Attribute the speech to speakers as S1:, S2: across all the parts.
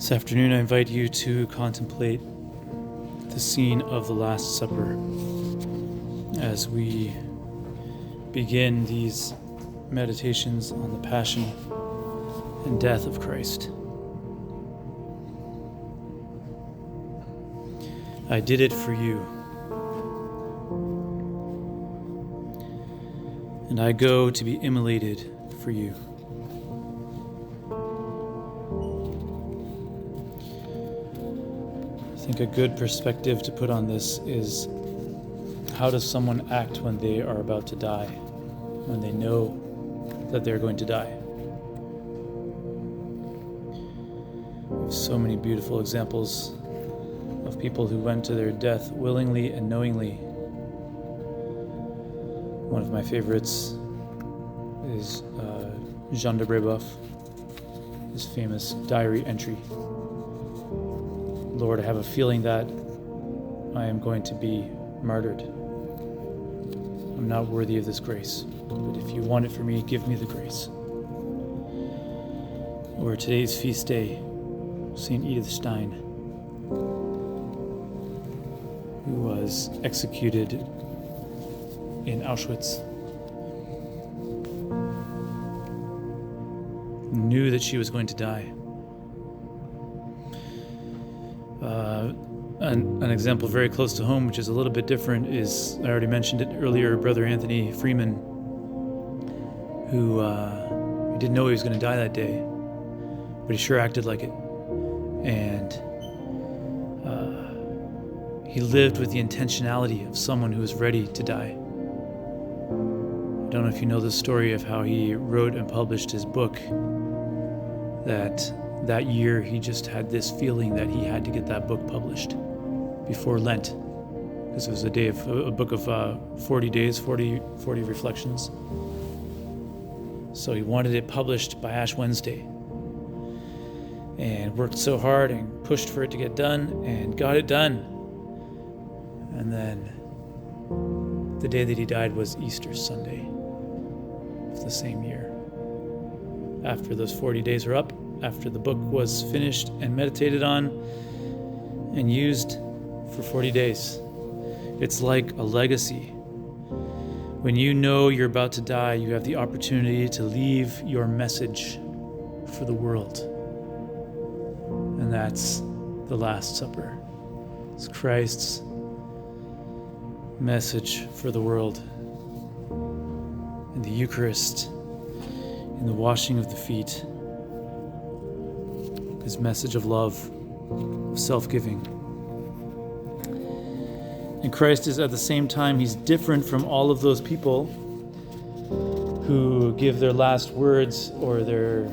S1: This afternoon, I invite you to contemplate the scene of the Last Supper as we begin these meditations on the passion and death of Christ. I did it for you, and I go to be immolated for you. I think a good perspective to put on this is, how does someone act when they are about to die, when they know that they're going to die? We have so many beautiful examples of people who went to their death willingly and knowingly. One of my favorites is Jean de Brébeuf, his famous diary entry. Lord, I have a feeling that I am going to be martyred. I'm not worthy of this grace, but if you want it for me, give me the grace. Or today's feast day, St. Edith Stein, who was executed in Auschwitz, knew that she was going to die. An example very close to home, which is a little bit different, is, I already mentioned it earlier, Brother Anthony Freeman, who didn't know he was going to die that day, but he sure acted like it. And he lived with the intentionality of someone who was ready to die. I don't know if you know the story of how he wrote and published his book, that year he just had this feeling that he had to get that book published before Lent, because it was a book of 40 days, 40 reflections. So he wanted it published by Ash Wednesday, and worked so hard and pushed for it to get done, and got it done. And then the day that he died was Easter Sunday of the same year. After those 40 days were up, after the book was finished and meditated on and used for 40 days. It's like a legacy. When you know you're about to die, you have the opportunity to leave your message for the world. And that's the Last Supper. It's Christ's message for the world. In the Eucharist, in the washing of the feet, his message of love, of self-giving. And Christ is, at the same time, he's different from all of those people who give their last words or their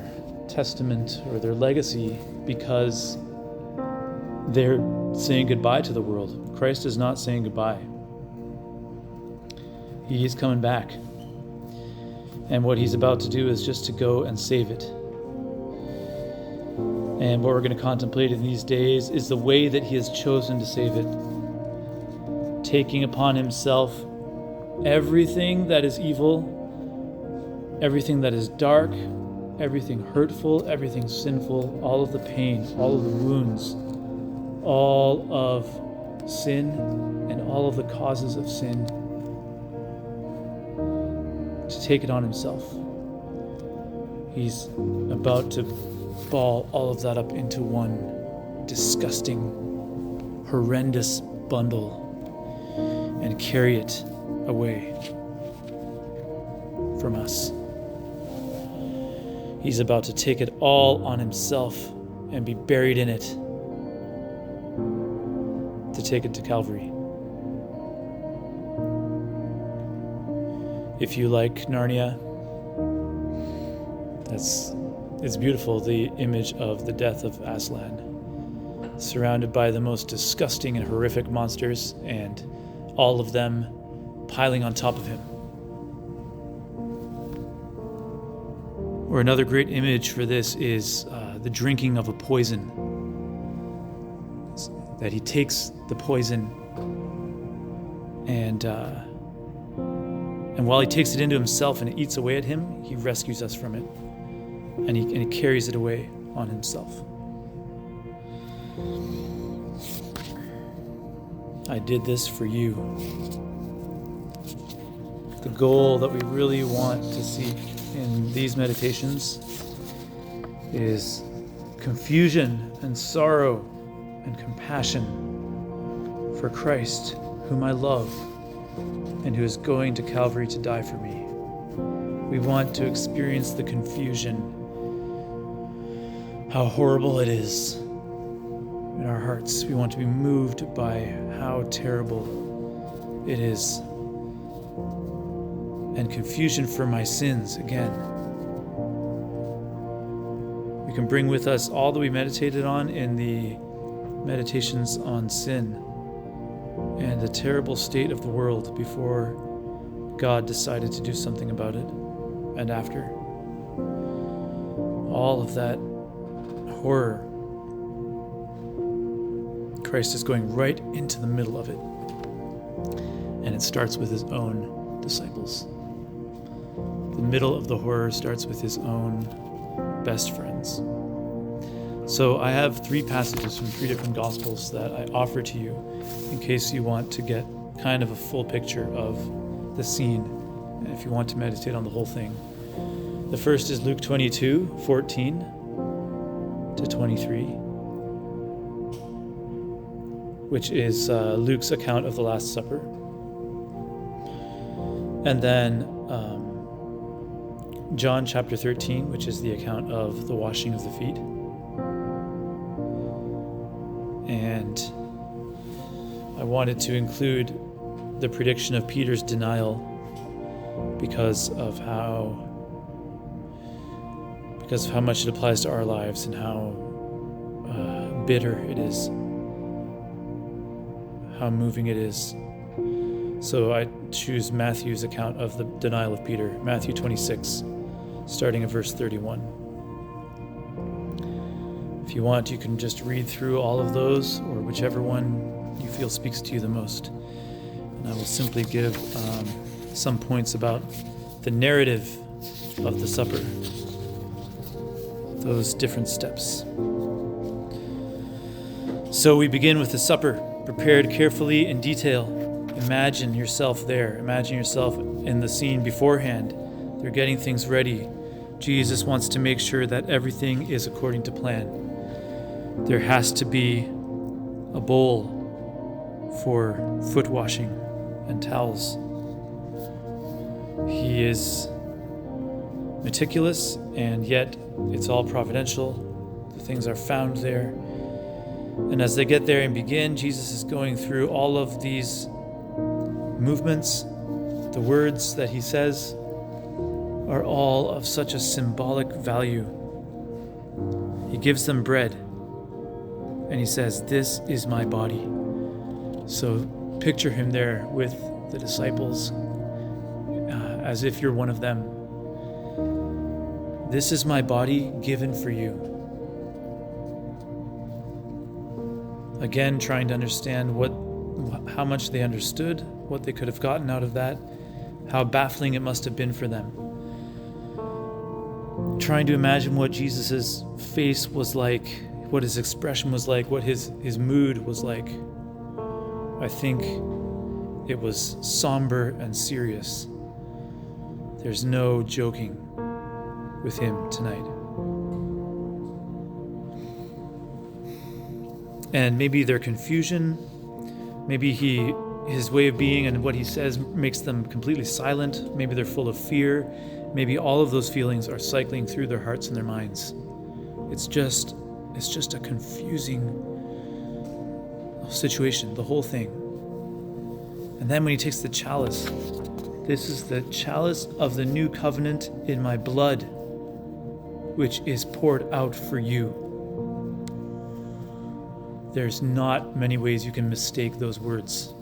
S1: testament or their legacy because they're saying goodbye to the world. Christ is not saying goodbye. He is coming back. And what he's about to do is just to go and save it. And what we're going to contemplate in these days is the way that he has chosen to save it. Taking upon himself everything that is evil, everything that is dark, everything hurtful, everything sinful, all of the pain, all of the wounds, all of sin, and all of the causes of sin, to take it on himself. He's about to ball all of that up into one disgusting, horrendous bundle and carry it away from us. He's about to take it all on himself and be buried in it, to take it to Calvary. If you like Narnia, it's beautiful, the image of the death of Aslan, surrounded by the most disgusting and horrific monsters, and all of them piling on top of him. Or another great image for this is the drinking of a poison. That he takes the poison and while he takes it into himself and it eats away at him, he rescues us from it. And he carries it away on himself. I did this for you. The goal that we really want to seek in these meditations is confusion and sorrow and compassion for Christ, whom I love and who is going to Calvary to die for me. We want to experience the confusion, how horrible it is in our hearts. We want to be moved by how terrible it is, and confusion for my sins again. We can bring with us all that we meditated on in the meditations on sin and the terrible state of the world before God decided to do something about it, and after. All of that horror, Christ is going right into the middle of it. And it starts with his own disciples. The middle of the horror starts with his own best friends. So I have 3 passages from 3 different Gospels that I offer to you in case you want to get kind of a full picture of the scene, and if you want to meditate on the whole thing. The first is Luke 22:14 to 23, which is Luke's account of the Last Supper. And then John chapter 13, which is the account of the washing of the feet. And I wanted to include the prediction of Peter's denial because of how much it applies to our lives and how bitter it is, how moving it is. So I choose Matthew's account of the denial of Peter, Matthew 26, starting at verse 31. If you want, you can just read through all of those, or whichever one you feel speaks to you the most. And I will simply give some points about the narrative of the supper, those different steps. So we begin with the supper, prepared carefully in detail. Imagine yourself there. Imagine yourself in the scene beforehand. They're getting things ready. Jesus wants to make sure that everything is according to plan. There has to be a bowl for foot washing and towels. He is meticulous, and yet it's all providential. The things are found there. And as they get there and begin, Jesus is going through all of these movements. The words that he says are all of such a symbolic value. He gives them bread, and he says, "This is my body." So picture him there with the disciples as if you're one of them. This is my body given for you. Again, trying to understand how much they understood, what they could have gotten out of that, how baffling it must have been for them. Trying to imagine what Jesus' face was like, what his expression was like, what his mood was like. I think it was somber and serious. There's no joking with him tonight. And maybe their confusion, maybe his way of being and what he says makes them completely silent. Maybe they're full of fear. Maybe all of those feelings are cycling through their hearts and their minds. It's just a confusing situation, the whole thing. And then when he takes the chalice, this is the chalice of the new covenant in my blood, which is poured out for you. There's not many ways you can mistake those words.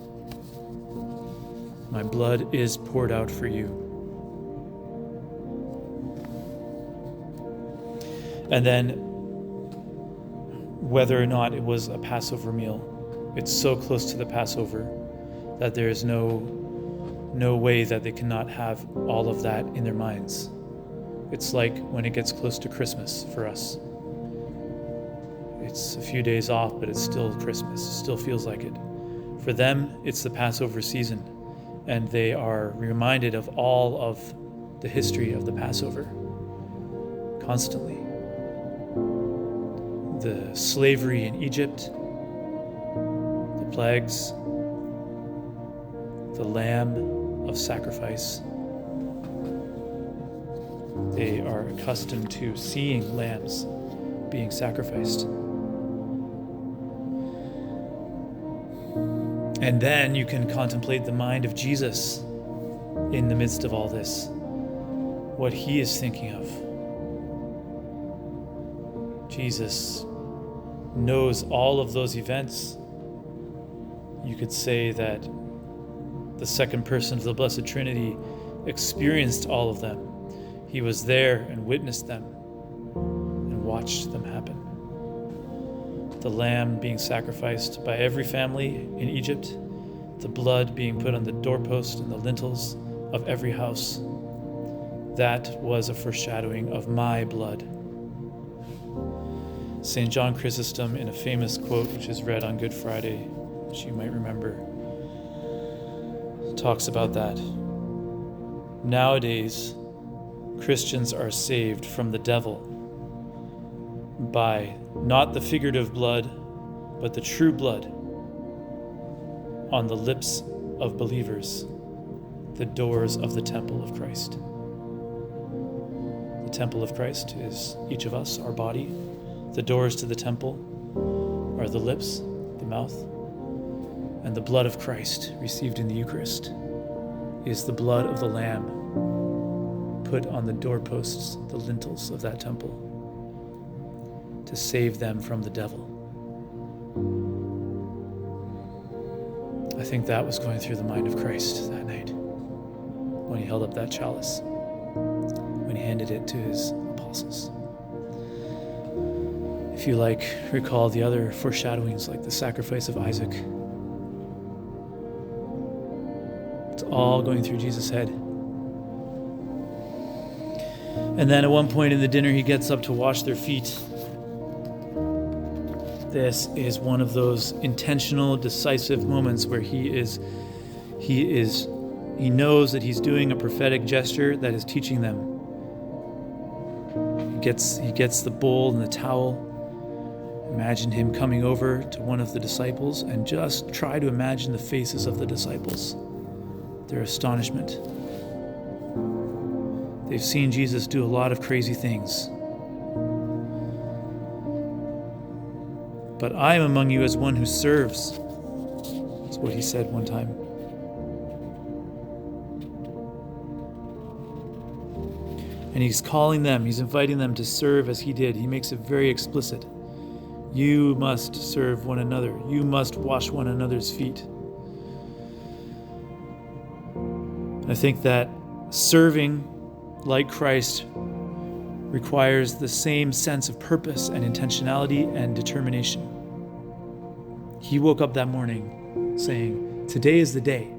S1: My blood is poured out for you. And then, whether or not it was a Passover meal, it's so close to the Passover that there is no way that they cannot have all of that in their minds. It's like when it gets close to Christmas for us. It's a few days off, but it's still Christmas. It still feels like it. For them, it's the Passover season, and they are reminded of all of the history of the Passover constantly. The slavery in Egypt, the plagues, the lamb of sacrifice. They are accustomed to seeing lambs being sacrificed. And then you can contemplate the mind of Jesus in the midst of all this, what he is thinking of. Jesus knows all of those events. You could say that the second person of the Blessed Trinity experienced all of them. He was there and witnessed them and watched them happen. The lamb being sacrificed by every family in Egypt, the blood being put on the doorpost and the lintels of every house. That was a foreshadowing of my blood. St. John Chrysostom, in a famous quote which is read on Good Friday, which you might remember, talks about that. Nowadays, Christians are saved from the devil by not the figurative blood, but the true blood on the lips of believers, the doors of the temple of Christ. The temple of Christ is each of us, our body. The doors to the temple are the lips, the mouth, and the blood of Christ received in the Eucharist is the blood of the Lamb put on the doorposts, the lintels of that temple, to save them from the devil. I think that was going through the mind of Christ that night when he held up that chalice, when he handed it to his apostles. If you recall the other foreshadowings, like the sacrifice of Isaac. It's all going through Jesus' head. And then at one point in the dinner, he gets up to wash their feet. This is one of those intentional, decisive moments where he knows that he's doing a prophetic gesture that is teaching them. He gets the bowl and the towel. Imagine him coming over to one of the disciples and just try to imagine the faces of the disciples, their astonishment. They've seen Jesus do a lot of crazy things. But I am among you as one who serves. That's what he said one time. And he's calling them, he's inviting them to serve as he did. He makes it very explicit. You must serve one another. You must wash one another's feet. I think that serving like Christ requires the same sense of purpose and intentionality and determination. He woke up that morning saying, today is the day.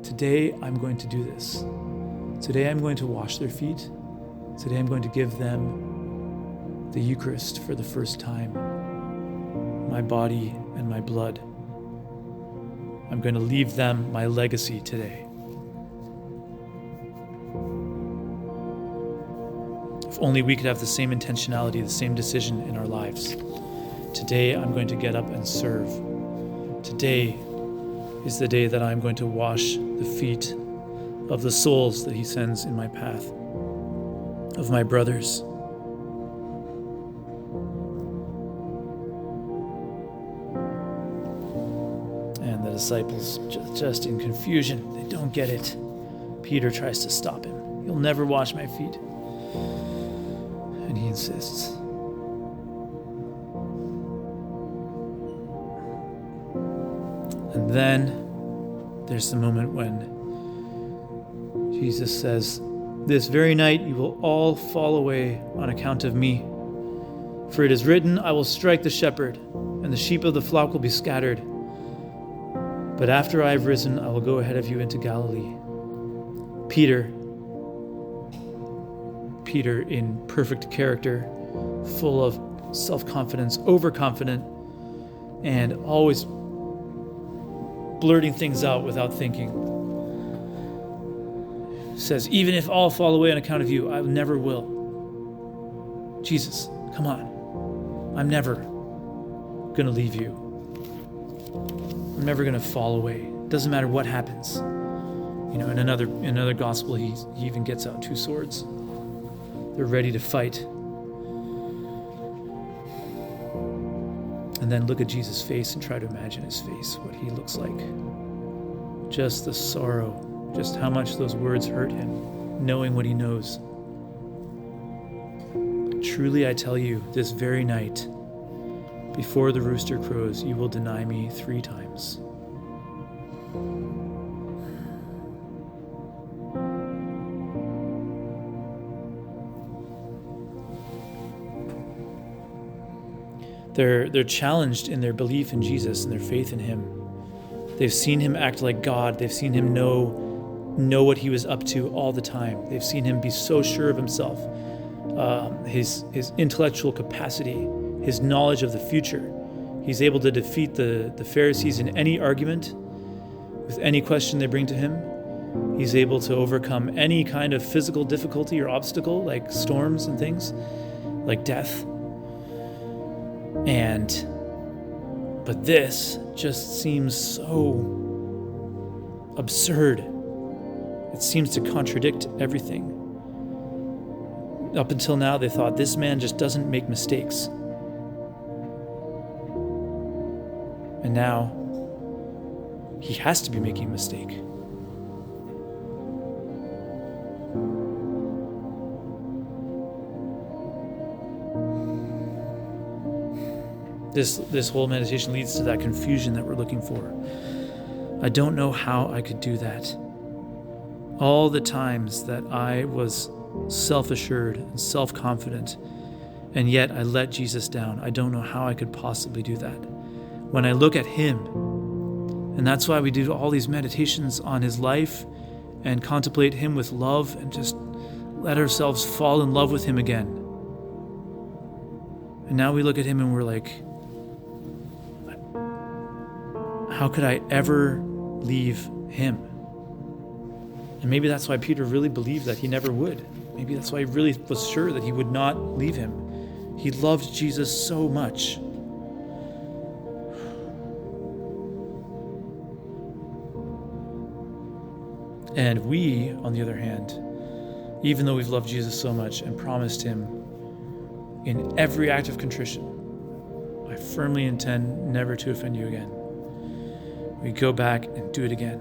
S1: Today I'm going to do this. Today I'm going to wash their feet. Today I'm going to give them the Eucharist for the first time. My body and my blood. I'm going to leave them my legacy today. If only we could have the same intentionality, the same decision in our lives. Today I'm going to get up and serve. Today is the day that I'm going to wash the feet of the souls that he sends in my path, of my brothers. And the disciples, just in confusion, they don't get it. Peter tries to stop him. You'll never wash my feet. And he insists. And then there's the moment when Jesus says, this very night you will all fall away on account of me. For it is written, I will strike the shepherd, and the sheep of the flock will be scattered. But after I have risen, I will go ahead of you into Galilee. Peter in perfect character, full of self-confidence, overconfident, and always blurting things out without thinking. Says, even if all fall away on account of you, I never will. Jesus, come on. I'm never going to leave you. I'm never going to fall away. Doesn't matter what happens. In another gospel, he even gets out 2 swords. They're ready to fight. And then look at Jesus' face and try to imagine his face, what he looks like. Just the sorrow, just how much those words hurt him, knowing what he knows. Truly, I tell you, this very night, before the rooster crows, you will deny me 3 times. They're challenged in their belief in Jesus and their faith in him. They've seen him act like God. They've seen him know what he was up to all the time. They've seen him be so sure of himself, his intellectual capacity, his knowledge of the future. He's able to defeat the Pharisees in any argument, with any question they bring to him. He's able to overcome any kind of physical difficulty or obstacle, like storms and things, like death. But this just seems so absurd. It seems to contradict everything. Up until now, they thought this man just doesn't make mistakes. And now, he has to be making a mistake. This whole meditation leads to that confusion that we're looking for. I don't know how I could do that. All the times that I was self-assured and self-confident, and yet I let Jesus down. I don't know how I could possibly do that. When I look at him, and that's why we do all these meditations on his life and contemplate him with love and just let ourselves fall in love with him again. And now we look at him and we're like, how could I ever leave him? And maybe that's why Peter really believed that he never would. Maybe that's why he really was sure that he would not leave him. He loved Jesus so much. And we, on the other hand, even though we've loved Jesus so much and promised him in every act of contrition, I firmly intend never to offend you again, we go back and do it again.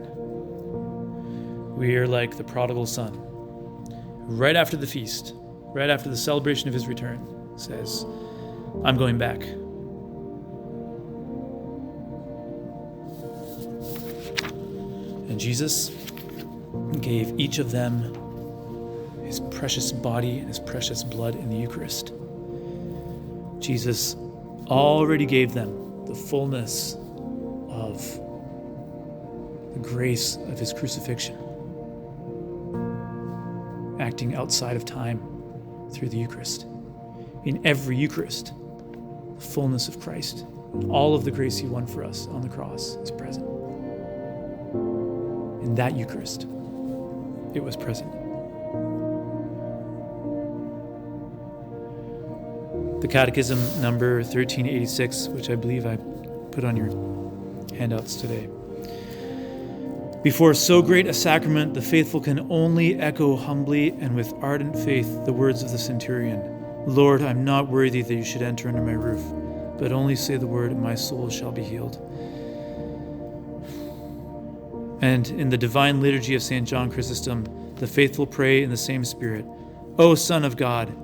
S1: We are like the prodigal son. Right after the feast, right after the celebration of his return, says, I'm going back. And Jesus gave each of them his precious body and his precious blood in the Eucharist. Jesus already gave them the fullness of the grace of his crucifixion, acting outside of time through the Eucharist. In every Eucharist, the fullness of Christ, all of the grace he won for us on the cross is present. In that Eucharist, it was present. The Catechism number 1386, which I believe I put on your handouts today. Before so great a sacrament, the faithful can only echo humbly and with ardent faith the words of the centurion, Lord, I'm not worthy that you should enter under my roof, but only say the word and my soul shall be healed. And in the Divine Liturgy of St. John Chrysostom, the faithful pray in the same spirit, O Son of God,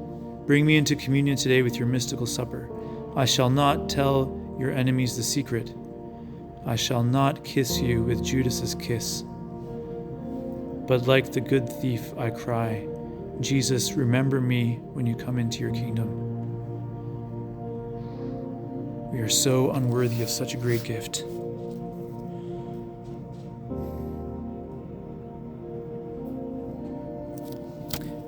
S1: bring me into communion today with your mystical supper. I shall not tell your enemies the secret. I shall not kiss you with Judas's kiss. But like the good thief, I cry, Jesus, remember me when you come into your kingdom. We are so unworthy of such a great gift.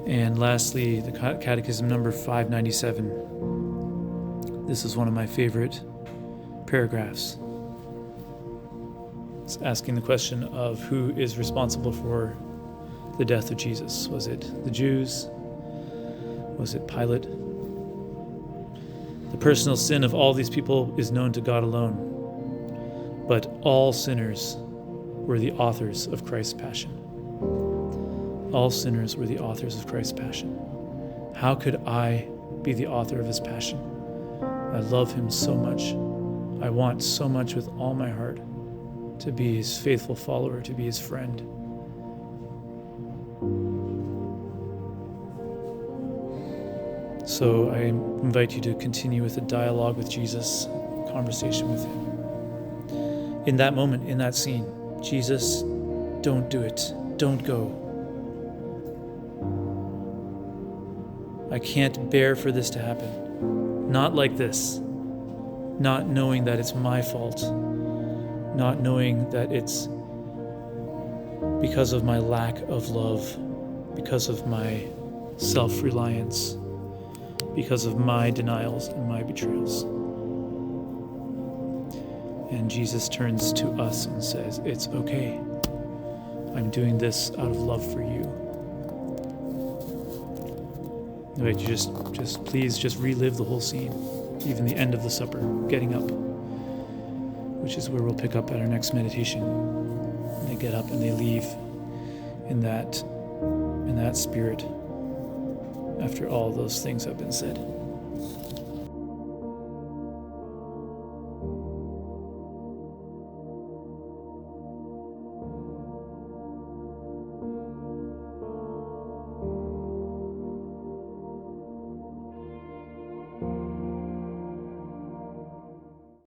S1: And lastly, the Catechism number 597. This is one of my favorite paragraphs. It's asking the question of who is responsible for the death of Jesus. Was it the Jews? Was it Pilate? The personal sin of all these people is known to God alone, but all sinners were the authors of Christ's passion. All sinners were the authors of Christ's passion. How could I be the author of his passion? I love him so much. I want so much with all my heart to be his faithful follower, to be his friend. So I invite you to continue with a dialogue with Jesus, conversation with him. In that moment, in that scene, Jesus, don't do it. Don't go. I can't bear for this to happen. Not like this. Not knowing that it's my fault. Not knowing that it's because of my lack of love, because of my self-reliance, because of my denials and my betrayals. And Jesus turns to us and says, it's okay. I'm doing this out of love for you. Right, you please relive the whole scene, even the end of the supper, getting up, which is where we'll pick up at our next meditation. And they get up and they leave in that spirit after all those things have been said.